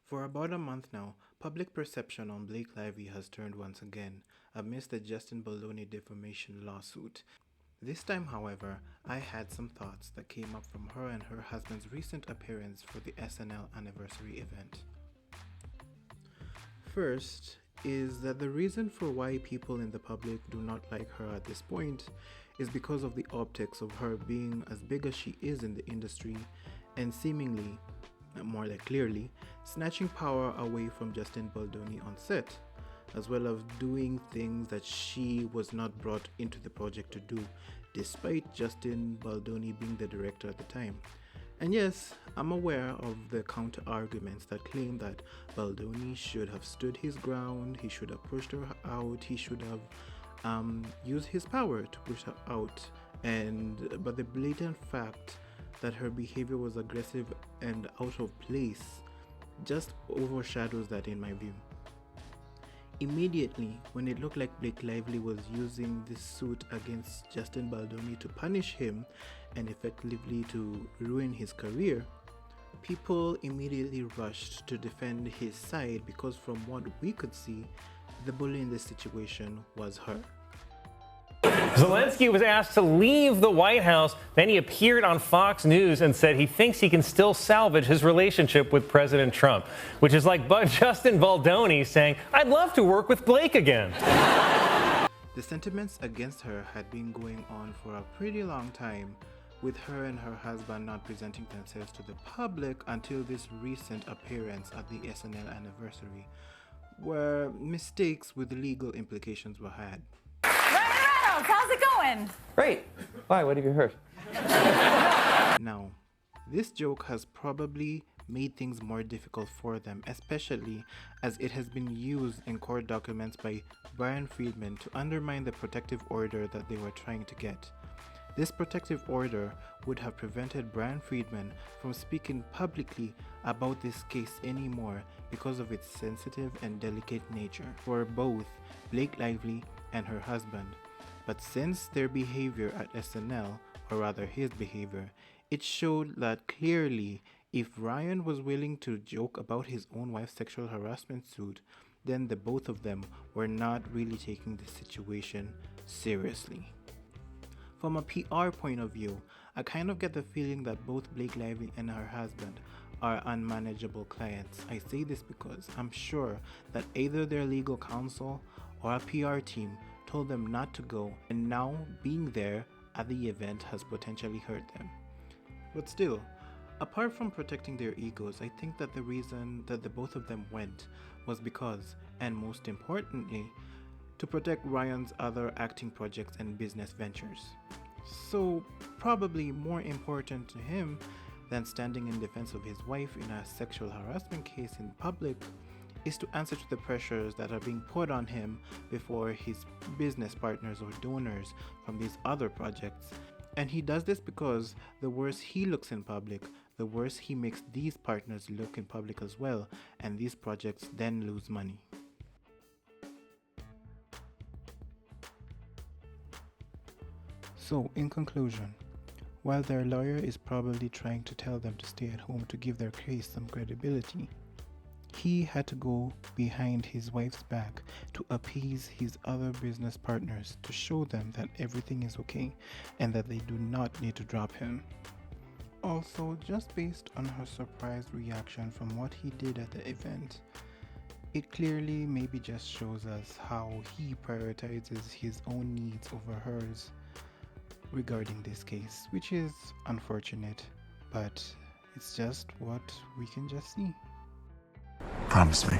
For about a month now, public perception on Blake Lively has turned once again amidst the Justin Baldoni defamation lawsuit. This time, however, I had some thoughts that came up from her and her husband's recent appearance for the SNL anniversary event. First is that the reason for why people in the public do not like her at this point is because of the optics of her being as big as she is in the industry and seemingly, more like clearly, snatching power away from Justin Baldoni on set, as well as doing things that she was not brought into the project to do, despite Justin Baldoni being the director at the time. And yes, I'm aware of the counter arguments that claim that Baldoni should have stood his ground, he should have pushed her out, he should have used his power to push her out, but the blatant fact that her behavior was aggressive and out of place just overshadows that in my view. Immediately, when it looked like Blake Lively was using this suit against Justin Baldoni to punish him and effectively to ruin his career, people immediately rushed to defend his side because from what we could see, the bully in this situation was her. Zelensky was asked to leave the White House. Then he appeared on Fox News and said he thinks he can still salvage his relationship with President Trump, which is like Justin Baldoni saying, "I'd love to work with Blake again." The sentiments against her had been going on for a pretty long time, with her and her husband not presenting themselves to the public until this recent appearance at the SNL anniversary, where mistakes with legal implications were had. How's it going? Great. Why? What have you heard? Now, this joke has probably made things more difficult for them, especially as it has been used in court documents by Brian Friedman to undermine the protective order that they were trying to get. This protective order would have prevented Brian Friedman from speaking publicly about this case anymore because of its sensitive and delicate nature for both Blake Lively and her husband. But since their behavior at SNL, or rather his behavior, it showed that clearly if Ryan was willing to joke about his own wife's sexual harassment suit, then the both of them were not really taking the situation seriously. From a PR point of view, I kind of get the feeling that both Blake Lively and her husband are unmanageable clients. I say this because I'm sure that either their legal counsel or a PR team told them not to go, and now being there at the event has potentially hurt them. But still, apart from protecting their egos, I think that the reason that the both of them went was because, and most importantly, to protect Ryan's other acting projects and business ventures. So, probably more important to him than standing in defense of his wife in a sexual harassment case in public is to answer to the pressures that are being put on him before his business partners or donors from these other projects. And he does this because the worse he looks in public, the worse he makes these partners look in public as well, and these projects then lose money. So, in conclusion, while their lawyer is probably trying to tell them to stay at home to give their case some credibility, he had to go behind his wife's back to appease his other business partners to show them that everything is okay and that they do not need to drop him. Also, just based on her surprised reaction from what he did at the event, it clearly maybe just shows us how he prioritizes his own needs over hers regarding this case, which is unfortunate, but it's just what we can just see. Promise me.